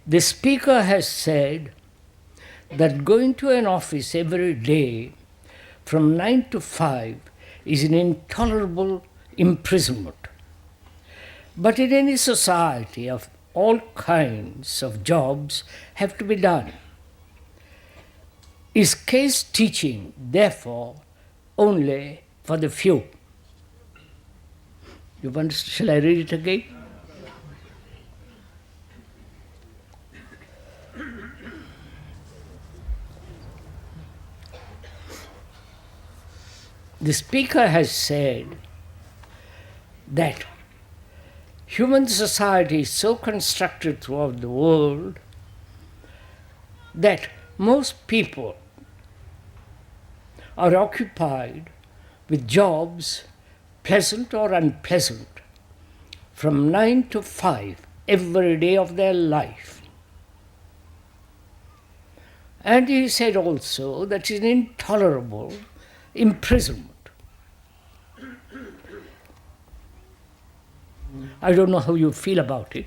The speaker has said that going to an office every day from 9 to 5 is an intolerable imprisonment. But in any society, of all kinds of jobs have to be done. Is case teaching, therefore, only for the few? You want? Shall I read it again? The speaker has said that human society is so constructed throughout the world that most people are occupied with jobs, pleasant or unpleasant, from 9 to 5 every day of their life. And he said also that it's an intolerable imprisonment. I don't know how you feel about it.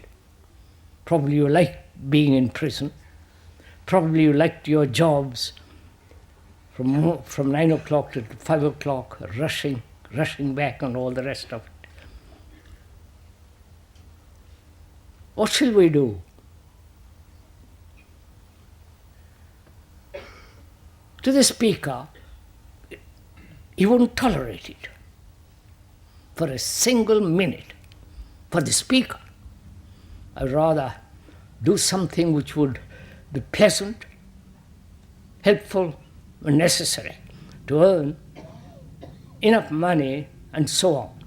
Probably you like being in prison. Probably you liked your jobs from 9 o'clock to 5 o'clock, rushing back and all the rest of it. What shall we do? To the speaker, he won't tolerate it for a single minute. For the speaker, I'd rather do something which would be pleasant, helpful, and necessary to earn enough money and so on.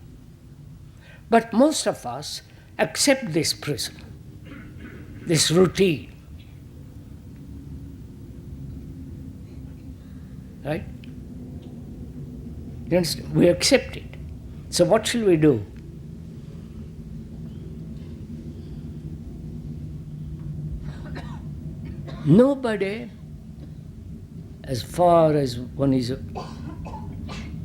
But most of us accept this prison, this routine. Right? You understand? We accept it. So what shall we do? Nobody, as far as one is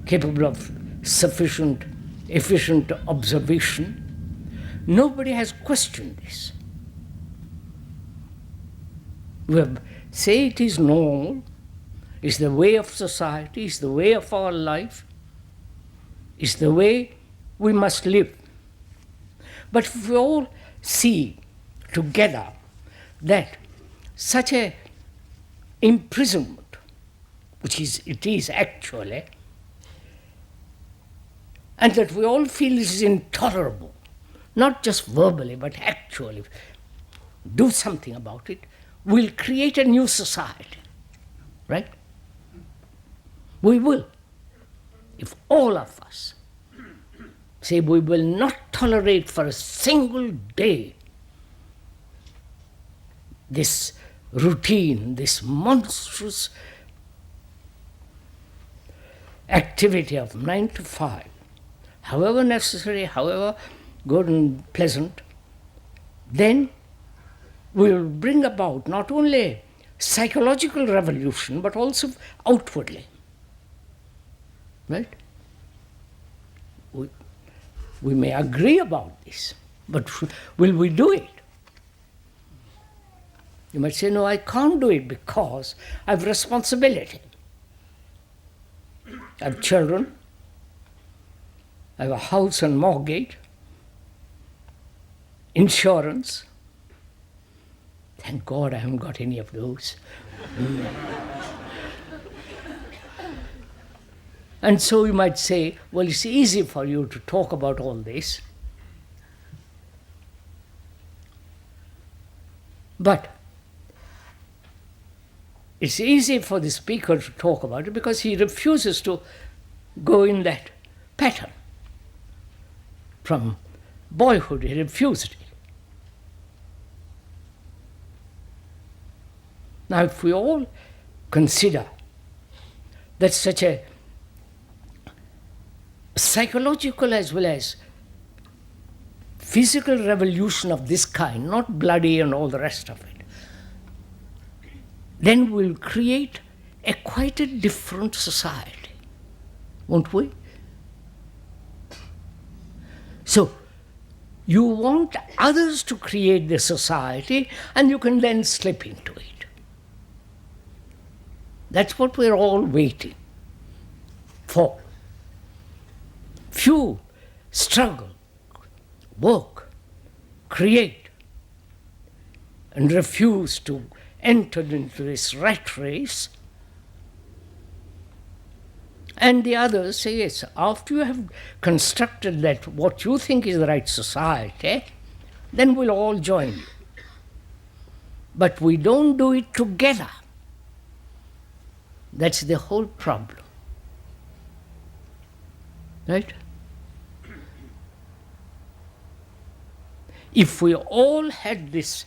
capable of sufficient, efficient observation, nobody has questioned this. We say it is normal, it's the way of society, it's the way of our life, it's the way we must live. But if we all see together that such a imprisonment, which it is actually, and that we all feel it is intolerable, not just verbally, but actually do something about it, we'll create a new society, right? We will. If all of us say we will not tolerate for a single day this routine, this monstrous activity of 9 to 5, however necessary, however good and pleasant, then we will bring about not only psychological revolution, but also outwardly. Right? We may agree about this, but will we do it? You might say, no, I can't do it because I have responsibility. I have children, I have a house and mortgage, insurance. Thank God I haven't got any of those. And so you might say, well, it's easy for you to talk about all this. But it's easy for the speaker to talk about it because he refuses to go in that pattern. From boyhood, he refused it. Now, if we all consider that such a psychological as well as physical revolution of this kind, not bloody and all the rest of it, then we'll create a quite a different society, won't we? So, You want others to create the society, and you can then slip into it. That's what we're all waiting for. Few struggle, work, create, and refuse to enter into this rat race. And the others say, yes, after you have constructed that what you think is the right society, then we'll all join you. But we don't do it together. That's the whole problem. Right? If we all had this,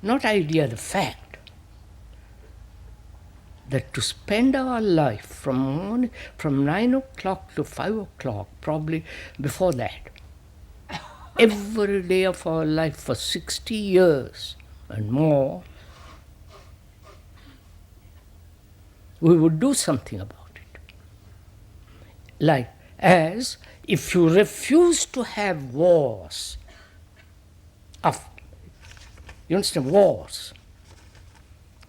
not idea, the fact, that to spend our life from 9 o'clock to 5 o'clock, probably before that, every day of our life for 60 years and more, we would do something about it. Like, as if you refuse to have wars, you understand, wars,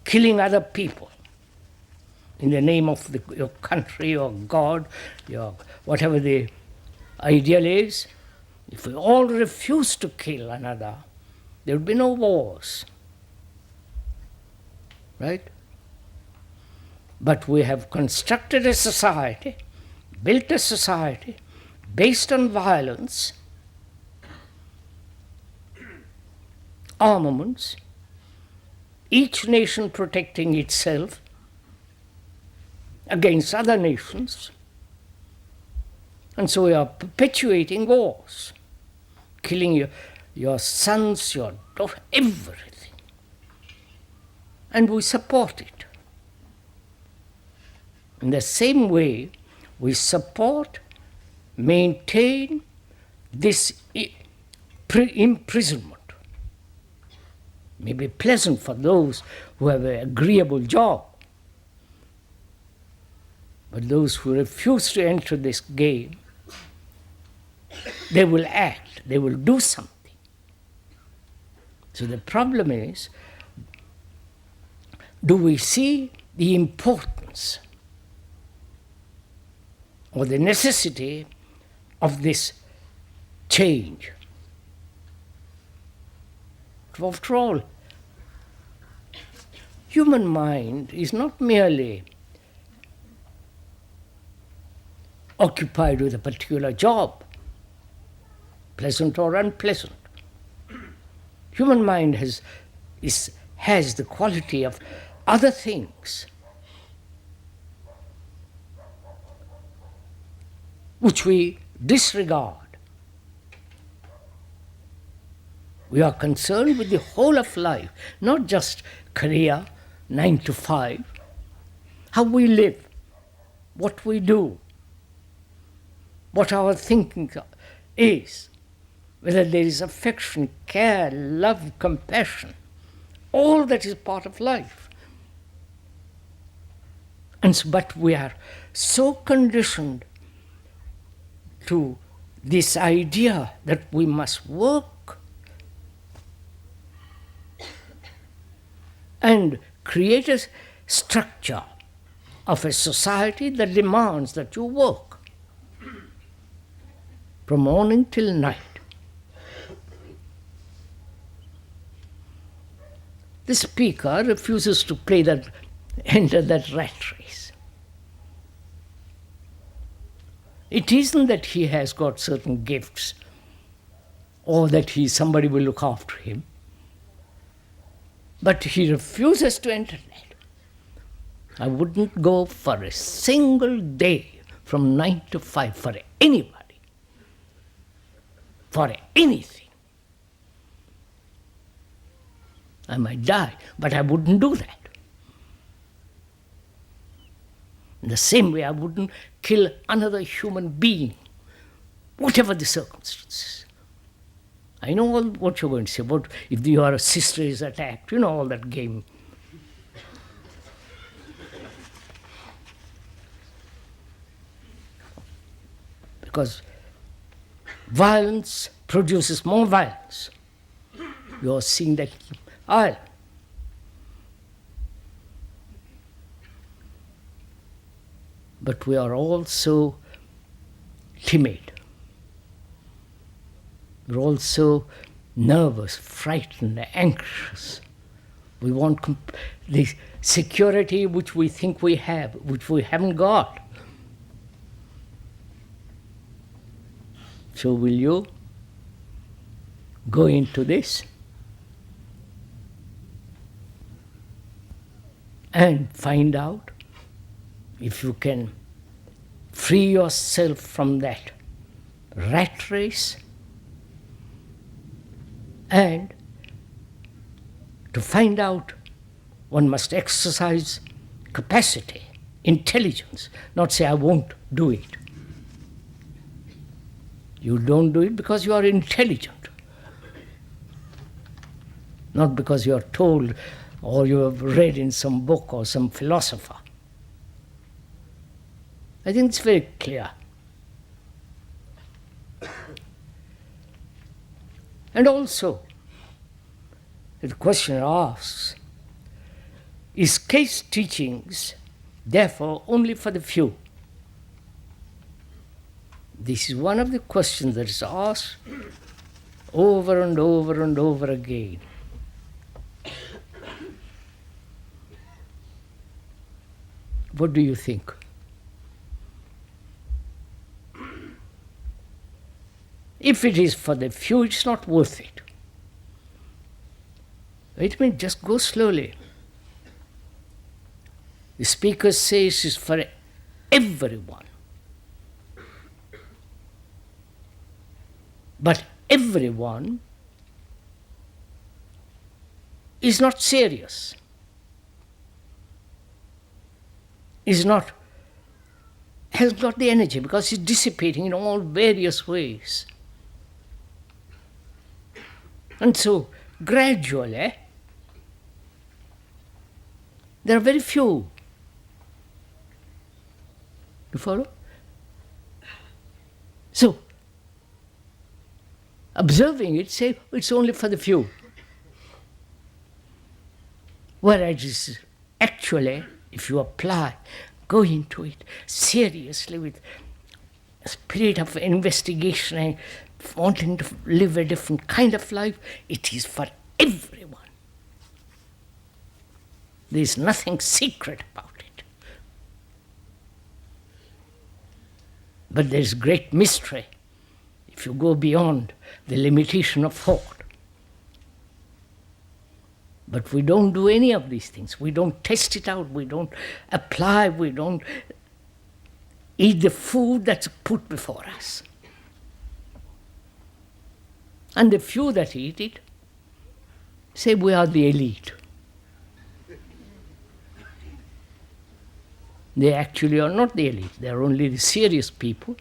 killing other people, in the name of your country, your God, your whatever the ideal is, if we all refuse to kill another, there will be no wars. Right? But we have constructed a society, built a society based on violence, armaments, each nation protecting itself against other nations. And so we are perpetuating wars, killing your sons, your daughters, everything. And we support it. In the same way, we support, maintain this imprisonment. May be pleasant for those who have an agreeable job. But those who refuse to enter this game, they will act, they will do something. So the problem is, do we see the importance or the necessity of this change? After all, human mind is not merely occupied with a particular job, pleasant or unpleasant. Human mind has the quality of other things which we disregard. We are concerned with the whole of life, not just career, 9 to 5, how we live, what we do, what our thinking is, whether there is affection, care, love, compassion, all that is part of life. But we are so conditioned to this idea that we must work and create a structure of a society that demands that you work from morning till night. The speaker refuses to enter that rat race. It isn't that he has got certain gifts or that somebody will look after him. But he refuses to enter that. I wouldn't go for a single day from 9 to 5 for anybody, for anything. I might die, but I wouldn't do that. In the same way, I wouldn't kill another human being, whatever the circumstances. I know all what you're going to say about if your sister is attacked, you know, all that game. Because violence produces more violence. You are seeing that Ireland. But we are also timid. We're also nervous, frightened, anxious. We want the security which we think we have, which we haven't got. So will you go into this and find out if you can free yourself from that rat race and to find out one must exercise capacity, intelligence, not say I won't do it. You don't do it because you are intelligent, not because you are told or you have read in some book or some philosopher. I think it's very clear. And also, the question asks, is case teachings therefore only for the few? This is one of the questions that is asked over and over and over again. What do you think? If it is for the few, it's not worth it. It means just go slowly. The speaker says it's for everyone. But everyone is not serious, has not the energy because it's dissipating in all various ways. And so, gradually, there are very few. You follow? So, observing it, say, it's only for the few. Whereas actually, if you apply, go into it seriously with a spirit of investigation and wanting to live a different kind of life, it is for everyone. There is nothing secret about it. But there is great mystery if you go beyond the limitation of thought. But we don't do any of these things. We don't test it out. We don't apply. We don't eat the food that's put before us. And the few that eat it say we are the elite. They actually are not the elite. They are only the serious people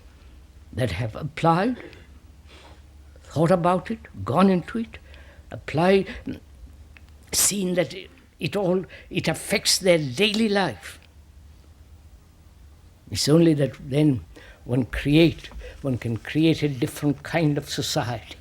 that have applied, thought about it, gone into it, applied, seen that it affects their daily life. It's only that then one can create a different kind of society.